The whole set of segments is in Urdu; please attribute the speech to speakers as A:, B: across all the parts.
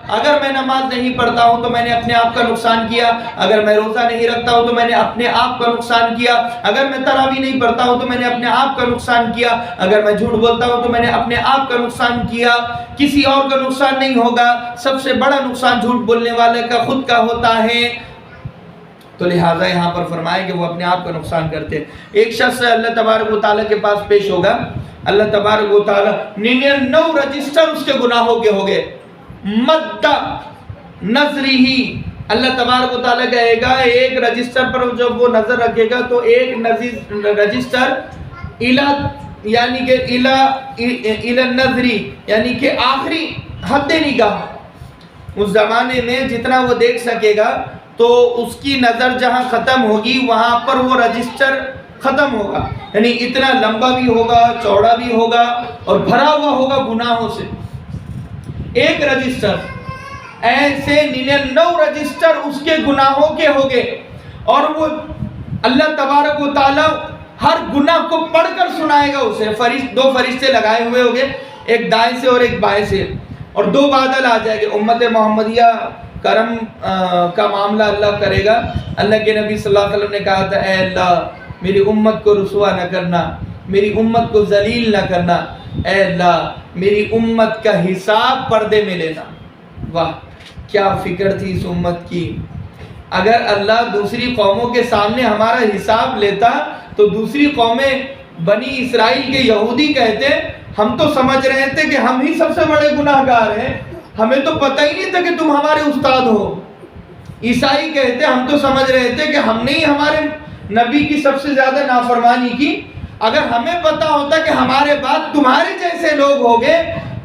A: اگر میں نماز نہیں پڑھتا ہوں تو میں نے اپنے آپ کا نقصان کیا، اگر میں روزہ نہیں رکھتا ہوں تو میں نے اپنے آپ کا نقصان کیا، اگر میں تراویح نہیں پڑھتا ہوں تو میں نے اپنے آپ کا نقصان کیا، اگر میں جھوٹ بولتا ہوں تو میں نے اپنے آپ کا نقصان کیا، کسی اور کا نقصان نہیں ہوگا۔ سب سے بڑا نقصان جھوٹ بولنے والے کا خود کا ہوتا ہے۔ تو لہٰذا یہاں پر فرمایا کہ وہ اپنے آپ کا نقصان کرتے ہیں۔ ایک شخص اللہ تبارک و تعالیٰ کے پاس پیش ہوگا، اللہ تبارک و تعالیٰ 99 رجسٹر اس کے گناہوں کے ہو گئے، مد نظری ہی اللہ تبارک و تعالیٰ کہے گا ایک رجسٹر پر جب وہ نظر رکھے گا تو ایک رجسٹر یعنی کہ النظری یعنی کہ آخری حد نگاہ، اس زمانے میں جتنا وہ دیکھ سکے گا تو اس کی نظر جہاں ختم ہوگی وہاں پر وہ رجسٹر ختم ہوگا، یعنی اتنا لمبا بھی ہوگا، چوڑا بھی ہوگا اور بھرا ہوا ہوگا گناہوں سے۔ ایک رجسٹر، ایسے 99 رجسٹر اس کے گناہوں کے ہو گئے، اور وہ اللہ تبارک و تعالیٰ ہر گناہ کو پڑھ کر سنائے گا اسے۔ دو فرشتے لگائے ہوئے ہوں گے، ایک دائیں سے اور ایک بائیں سے، اور دو بادل آ جائے گے۔ امت محمدیہ کرم کا معاملہ اللہ کرے گا۔ اللہ کے نبی صلی اللہ علیہ وسلم نے کہا تھا اے اللہ میری امت کو رسوا نہ کرنا، میری امت کو ذلیل نہ کرنا، اے اللہ میری امت کا حساب پردے میں لینا۔ واہ کیا فکر تھی اس امت کی! اگر اللہ دوسری قوموں کے سامنے ہمارا حساب لیتا تو دوسری قومیں بنی اسرائیل کے یہودی کہتے ہم تو سمجھ رہے تھے کہ ہم ہی سب سے بڑے گناہ گار ہیں، ہمیں تو پتہ ہی نہیں تھا کہ تم ہمارے استاد ہو۔ عیسائی کہتے ہم تو سمجھ رہے تھے کہ ہم نے ہی ہمارے نبی کی سب سے زیادہ نافرمانی کی، اگر ہمیں پتا ہوتا کہ ہمارے بعد تمہارے جیسے لوگ ہوگے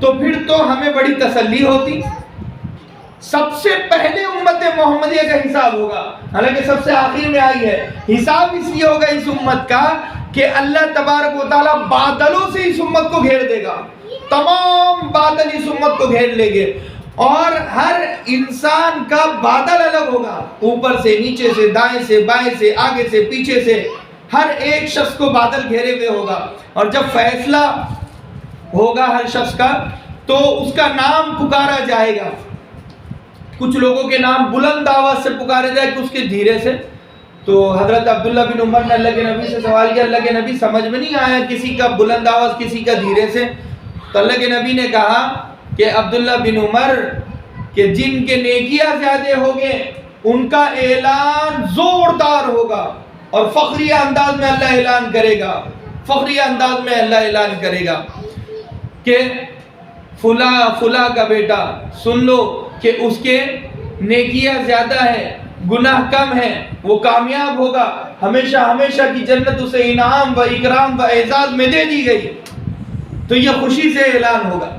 A: تو پھر تو ہمیں بڑی تسلی ہوتی۔ سب سے پہلے امت محمدیہ کا حساب ہوگا، حالانکہ سب سے آخر میں آئی ہے۔ حساب اس لیے ہوگا اس امت کا کہ اللہ تبارک و تعالیٰ بادلوں سے اس امت کو گھیر دے گا، تمام بادل اس امت کو گھیر لیں گے، اور ہر انسان کا بادل الگ ہوگا، اوپر سے نیچے سے دائیں سے بائیں سے آگے سے پیچھے سے، ہر ایک شخص کو بادل گھیرے ہوئے ہوگا۔ اور جب فیصلہ ہوگا ہر شخص کا تو اس کا نام پکارا جائے گا۔ کچھ لوگوں کے نام بلند آواز سے پکارے جائے، کچھ کے دھیرے سے۔ تو حضرت عبداللہ بن عمر نے اللہ کے نبی سے سوال کیا، اللہ کے نبی سمجھ میں نہیں آیا کسی کا بلند آواز کسی کا دھیرے سے؟ تو اللہ کے نبی نے کہا کہ عبداللہ بن عمر کہ جن کے نیکیاں زیادہ ہوگے ان کا اعلان زوردار ہوگا، اور فخریہ انداز میں اللہ اعلان کرے گا، فخریہ انداز میں اللہ اعلان کرے گا کہ فلاں کا بیٹا سن لو کہ اس کے نیکیاں زیادہ ہے، گناہ کم ہے، وہ کامیاب ہوگا، ہمیشہ ہمیشہ کی جنت اسے انعام و اکرام و اعزاز میں دے دی گئی۔ تو یہ خوشی سے اعلان ہوگا۔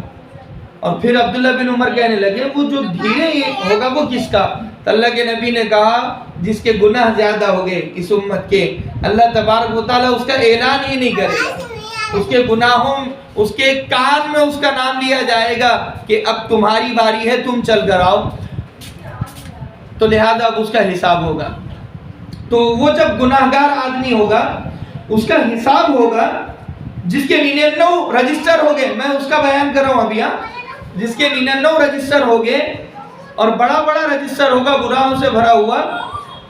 A: اور پھر عبداللہ بن عمر کہنے لگے وہ جو دھیرے ہوگا وہ کس کا؟ تو اللہ کے نبی نے کہا جس کے گناہ زیادہ ہو گئے اس امت کے، اللہ تبارک و تعالیٰ اس کا اعلان ہی نہیں کرے گا، اس کے گناہوں اس کے کان میں اس کا نام لیا جائے گا کہ اب تمہاری باری ہے، تم چل کر آؤ۔ تو لہذا اب اس کا حساب ہوگا۔ تو وہ جب گناہگار آدمی ہوگا اس کا حساب ہوگا، جس کے 99 رجسٹر ہو گئے، میں اس کا بیان کر رہا ہوں ابھی، جس کے 99 رجسٹر ہو گئے اور بڑا بڑا رجسٹر ہوگا گناہوں سے بھرا ہوا،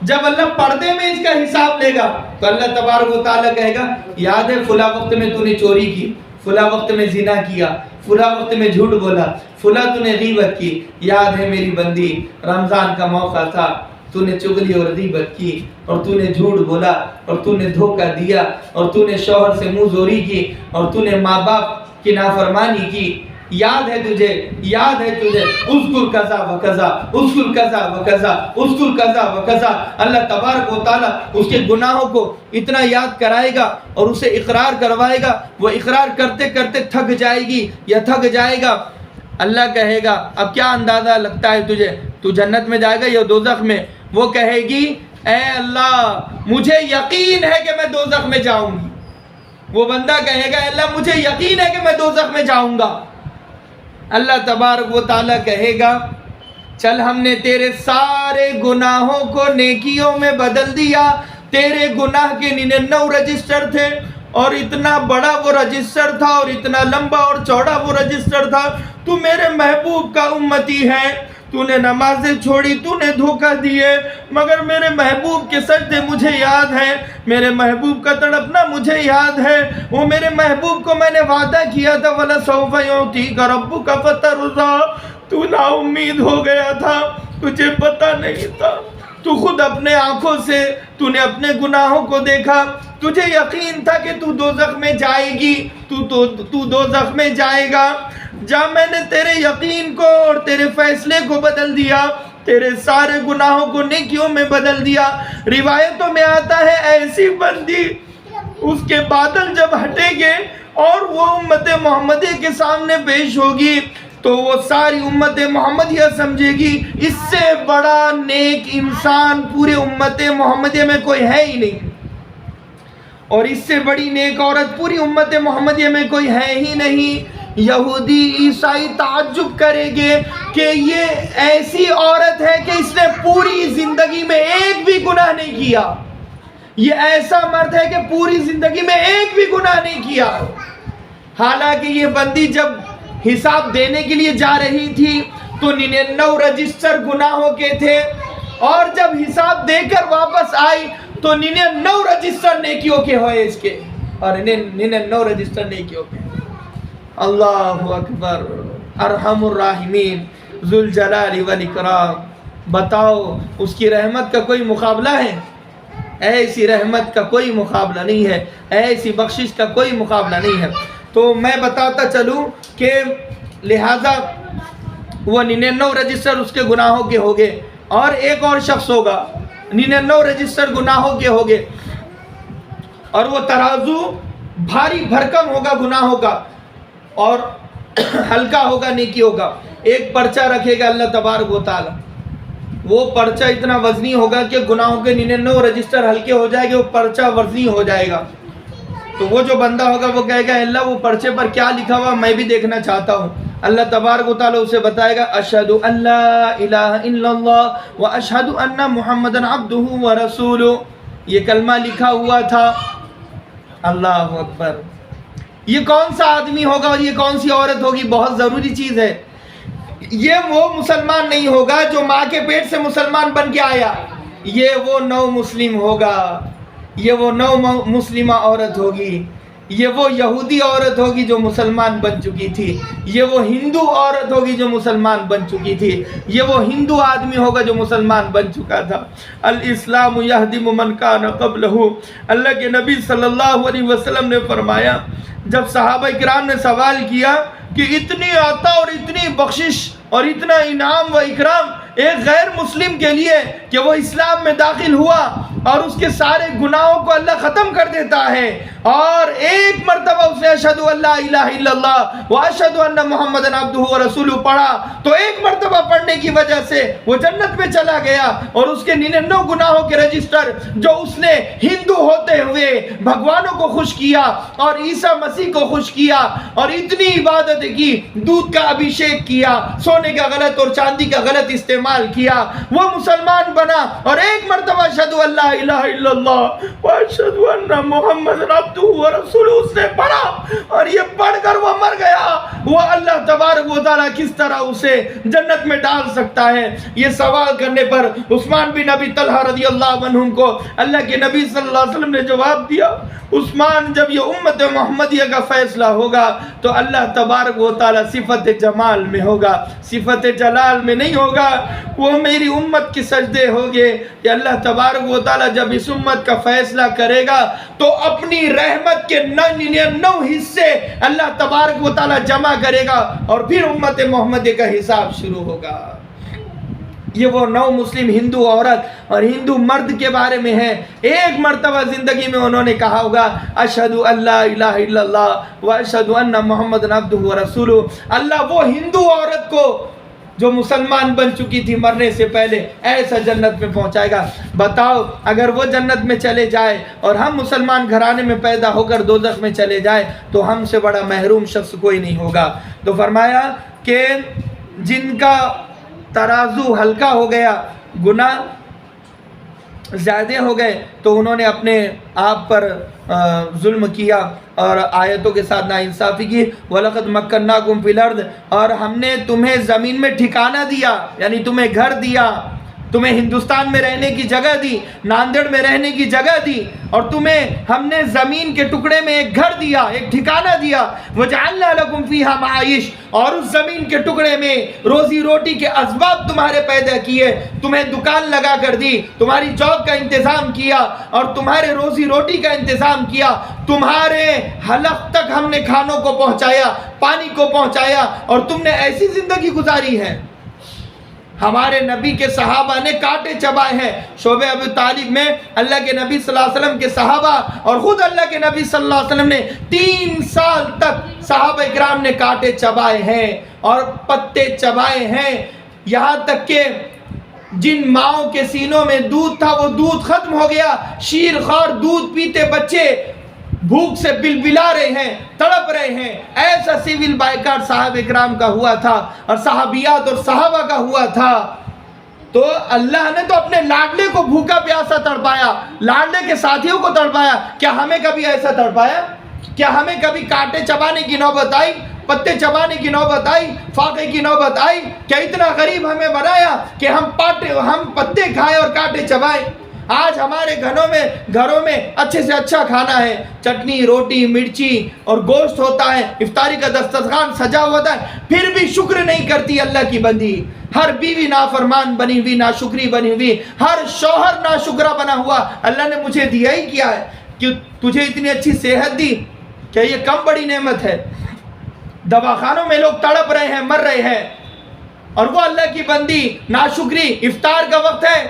A: جب اللہ پردے میں اس کا حساب لے گا تو اللہ تبارک و تعالیٰ کہے گا یاد ہے فلاں وقت میں تو نے چوری کی، فلاں وقت میں زنا کیا، فلاں وقت میں جھوٹ بولا، فلاں تو نے غیبت کی، یاد ہے میری بندی رمضان کا موقع تھا تو نے چغلی اور غیبت کی، اور تو نے جھوٹ بولا، اور تو نے دھوکہ دیا، اور تو نے شوہر سے منہ زوری کی، اور تو نے ماں باپ کی نافرمانی کی، یاد ہے تجھے، یاد ہے تجھے، اذکر کذا و کذا، اذکر کذا و کذا، اذکر کذا و کذا۔ اللہ تبارک و تعالیٰ اس کے گناہوں کو اتنا یاد کرائے گا اور اسے اقرار کروائے گا، وہ اقرار کرتے کرتے تھک جائے گی یا تھک جائے گا۔ اللہ کہے گا اب کیا اندازہ لگتا ہے تجھے، تو جنت میں جائے گا یا دوزخ میں؟ وہ کہے گی اے اللہ مجھے یقین ہے کہ میں دوزخ میں جاؤں گی۔ وہ بندہ کہے گا اے اللہ مجھے یقین ہے کہ میں دوزخ میں جاؤں گا۔ اللہ تبارک و تعالیٰ کہے گا چل ہم نے تیرے سارے گناہوں کو نیکیوں میں بدل دیا، تیرے گناہ کے 99 رجسٹر تھے، اور اتنا بڑا وہ رجسٹر تھا اور اتنا لمبا اور چوڑا وہ رجسٹر تھا، تو میرے محبوب کا امتی ہے، تو نے نمازیں چھوڑی، تو نے دھوکہ دیے، مگر میرے محبوب کے سجدے مجھے یاد ہے، میرے محبوب کا تڑپنا مجھے یاد ہے۔ وہ میرے محبوب کو میں نے وعدہ کیا تھا وَلَسَوْفَ يُعْطِيكَ رَبُّكَ فَتَرْضَىٰ، تو نا امید ہو گیا تھا، تجھے پتہ نہیں تھا، تو خود اپنے آنکھوں سے تو نے اپنے گناہوں کو دیکھا، تجھے یقین تھا کہ تو دوزخ میں جائے گی، تو دوزخ میں جائے گا، جا میں نے تیرے یقین کو اور تیرے فیصلے کو بدل دیا، تیرے سارے گناہوں کو نیکیوں میں بدل دیا۔ روایتوں میں آتا ہے ایسی بندی اس کے بادل جب ہٹیں گے اور وہ امت محمدیہ کے سامنے پیش ہوگی تو وہ ساری امت محمدیہ سمجھے گی اس سے بڑا نیک انسان پورے امت محمدیہ میں کوئی ہے ہی نہیں، اور اس سے بڑی نیک عورت پوری امت محمدیہ میں کوئی ہے ہی نہیں۔ یہودی عیسائی تعجب کریں گے کہ یہ ایسی عورت ہے کہ اس نے پوری زندگی میں ایک بھی گناہ نہیں کیا، یہ ایسا مرد ہے کہ پوری زندگی میں ایک بھی گناہ نہیں کیا۔ حالانکہ یہ بندی جب حساب دینے کے لیے جا رہی تھی تو 99 رجسٹر گناہوں کے تھے، اور جب حساب دے کر واپس آئی تو 99 رجسٹر نیکیوں کے ہوئے اس کے، اور 99 رجسٹر نیکیوں کے۔ اللہ اکبر، ارحم الراحمین، ذوالجلال والاکرام۔ بتاؤ اس کی رحمت کا کوئی مقابلہ ہے؟ ایسی رحمت کا کوئی مقابلہ نہیں ہے، ایسی بخشش کا کوئی مقابلہ نہیں ہے۔ تو میں بتاتا چلوں کہ لہٰذا وہ 99 رجسٹر اس کے گناہوں کے ہوگے، اور ایک اور شخص ہوگا 99 رجسٹر گناہوں کے ہوگے، اور وہ ترازو بھاری بھرکم ہوگا گناہوں کا اور ہلکا ہوگا نیکیوں کا۔ ایک پرچہ رکھے گا اللہ تبارک و تعالی، وہ پرچہ اتنا وزنی ہوگا کہ گناہوں کے 99 رجسٹر ہلکے ہو جائے گے، وہ پرچہ وزنی ہو جائے گا۔ تو وہ جو بندہ ہوگا وہ کہے گا اللہ وہ پرچے پر کیا لکھا ہوا میں بھی دیکھنا چاہتا ہوں۔ اللہ تبارک و تعالی اسے بتائے گا اشہد ان لا الہ الا اللہ واشہد ان محمدًا عبدہ ورسولہ، یہ کلمہ لکھا ہوا تھا۔ اللہ اکبر۔ یہ کون سا آدمی ہوگا اور یہ کون سی عورت ہوگی؟ بہت ضروری چیز ہے۔ یہ وہ مسلمان نہیں ہوگا جو ماں کے پیٹ سے مسلمان بن کے آیا، یہ وہ نو مسلم ہوگا، یہ وہ نو مسلمہ عورت ہوگی، یہ وہ یہودی عورت ہوگی جو مسلمان بن چکی تھی، یہ وہ ہندو عورت ہوگی جو مسلمان بن چکی تھی، یہ وہ ہندو آدمی ہوگا جو مسلمان بن چکا تھا۔ الاسلام یہدم من کان قبلہ، اللہ کے نبی صلی اللہ علیہ وسلم نے فرمایا جب صحابہ کرام نے سوال کیا کہ اتنی عطا اور اتنی بخشش اور اتنا انعام و اکرام ایک غیر مسلم کے لیے کہ وہ اسلام میں داخل ہوا اور اس کے سارے گناہوں کو اللہ ختم کر دیتا ہے، اور ایک مرتبہ اس نے اشہد ان لا الہ الا اللہ واشہد ان محمدًا عبدہ ورسولہ پڑھا تو ایک مرتبہ پڑھنے کی وجہ سے وہ جنت میں چلا گیا، اور اس کے 99 گناہوں کے رجسٹر جو اس نے ہندو ہوتے ہوئے بھگوانوں کو خوش کیا اور عیسیٰ مسیح کو خوش کیا اور اتنی عبادت کی، دودھ کا ابھیشیک کیا، سونے کا غلط اور چاندی کا غلط استعمال کیا، وہ مسلمان بنا اور ایک مرتبہ اشہد ان لا الہ الا اللہ واشہد ان محمدًا عبدہ ورسولہ اس نے پڑھا، اور یہ پڑھ کر وہ مر گیا، وہ اللہ تبارک و تعالیٰ کس طرح اسے جنت میں ڈال سکتا ہے؟ یہ سوال کرنے پر عثمان بن ابی طلحہ رضی اللہ عنہ کو اللہ کے نبی صلی اللہ علیہ وسلم نے جواب دیا، عثمان جب یہ امت محمدیہ کا فیصلہ ہوگا تو اللہ تبارک و تعالیٰ صفت جمال میں ہوگا، صفت جلال میں نہیں ہوگا، وہ میری امت کے سجدے ہوگے کہ اللہ تبارک و تعالیٰ جب اس امت کا فیصلہ کرے گا تو اپنی رحمت کے 99 حصے اللہ تبارک و تعالیٰ جمع کرے گا اور پھر امت محمدیہ کا حساب شروع ہوگا۔ یہ وہ نو مسلم ہندو عورت اور ہندو مرد کے بارے میں ہے، ایک مرتبہ زندگی میں انہوں نے کہا ہوگا اشہد ان لا الہ الا اللہ واشہد ان محمدًا عبدہ ورسولہ۔ اللہ وہ ہندو عورت کو جو مسلمان بن چکی تھی مرنے سے پہلے ایسا جنت میں پہنچائے گا۔ بتاؤ اگر وہ جنت میں چلے جائے اور ہم مسلمان گھرانے میں پیدا ہو کر دوزخ میں چلے جائے تو ہم سے بڑا محروم شخص کوئی نہیں ہوگا۔ تو فرمایا کہ جن کا ترازو ہلکا ہو گیا گناہ زیادہ ہو گئے تو انہوں نے اپنے آپ پر ظلم کیا اور آیتوں کے ساتھ ناانصافی کی. وَلَقَدْ مَكَّنَّاكُمْ فِي الْأَرْضِ، اور ہم نے تمہیں زمین میں ٹھکانہ دیا، یعنی تمہیں گھر دیا، تمہیں ہندوستان میں رہنے کی جگہ دی، ناندیڑ میں رہنے کی جگہ دی، اور تمہیں ہم نے زمین کے ٹکڑے میں ایک گھر دیا، ایک ٹھکانہ دیا. وَجَعَلْنَا لَكُمْ فِيهَا مَعَائِشَ، اور اس زمین کے ٹکڑے میں روزی روٹی کے اسباب تمہارے پیدا کیے، تمہیں دکان لگا کر دی، تمہاری جاب کا انتظام کیا اور تمہارے روزی روٹی کا انتظام کیا، تمہارے حلق تک ہم نے کھانوں کو پہنچایا، پانی کو پہنچایا، اور تم نے ایسی زندگی گزاری ہے. ہمارے نبی کے صحابہ نے کانٹے چبائے ہیں. شعبہ ابو طالب میں اللہ کے نبی صلی اللہ علیہ وسلم کے صحابہ اور خود اللہ کے نبی صلی اللہ علیہ وسلم نے 3 سال تک صحابہ اکرام نے کانٹے چبائے ہیں اور پتے چبائے ہیں، یہاں تک کہ جن ماؤں کے سینوں میں دودھ تھا وہ دودھ ختم ہو گیا. شیر خوار دودھ پیتے بچے بھوک سے بلبلا رہے ہیں، تڑپ رہے ہیں. ایسا سیول بائیکاٹ صحابہ اکرام کا ہوا تھا اور صحابیات اور صحابہ کا ہوا تھا. تو اللہ نے تو اپنے لاڈلے کو بھوکا پیاسا تڑپایا، لاڈلے کے ساتھیوں کو تڑپایا. کیا ہمیں کبھی ایسا تڑپایا؟ کیا ہمیں کبھی کانٹے چبانے کی نوبت آئی، پتے چبانے کی نوبت آئی، فاقے کی نوبت آئی؟ کیا اتنا غریب ہمیں بنایا کہ ہم پتے کھائیں اور کانٹے چبائیں؟ آج ہمارے گھروں میں اچھے سے اچھا کھانا ہے، چٹنی، روٹی، مرچی اور گوشت ہوتا ہے، افطاری کا دسترخوان سجا ہوتا ہے، پھر بھی شکر نہیں کرتی اللہ کی بندی. ہر بیوی نافرمان بنی ہوئی، ناشکری بنی ہوئی، ہر شوہر ناشکرا بنا ہوا. اللہ نے مجھے دیا ہی کیا ہے کہ تجھے اتنی اچھی صحت دی، کیا یہ کم بڑی نعمت ہے؟ دواخانوں میں لوگ تڑپ رہے ہیں، مر رہے ہیں، اور وہ اللہ کی بندی ناشکری. افطار کا وقت ہے،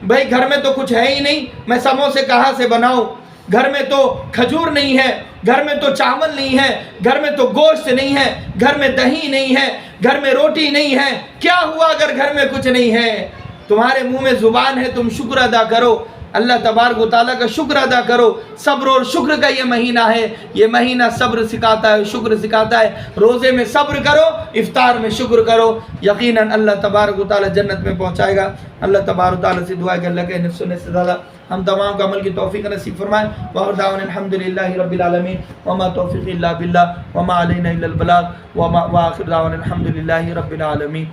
A: بھائی گھر میں تو کچھ ہے ہی نہیں، میں سموسے کہاں سے بناؤں؟ گھر میں تو کھجور نہیں ہے، گھر میں تو چاول نہیں ہے، گھر میں تو گوشت نہیں ہے، گھر میں دہی نہیں ہے، گھر میں روٹی نہیں ہے. کیا ہوا اگر گھر میں کچھ نہیں ہے؟ تمہارے منہ میں زبان ہے، تم شکر ادا کرو، اللہ تبارک و تعالیٰ کا شکر ادا کرو. صبر اور شکر کا یہ مہینہ ہے، یہ مہینہ صبر سکھاتا ہے، شکر سکھاتا ہے. روزے میں صبر کرو، افطار میں شکر کرو، یقیناً اللہ تبارک و تعالیٰ جنت میں پہنچائے گا. اللہ تبارک و تعالیٰ سے دعا ہے کہ اللہ کے نفس سننے سے زیادہ ہم تمام کو عمل کی توفیق نصیب فرمائے. وآخر دعوانا الحمدللہ رب العالمین وما توفیق الا باللہ وما علینا الا البلاغ وآخر دعوانا الحمدللہ رب العالمین.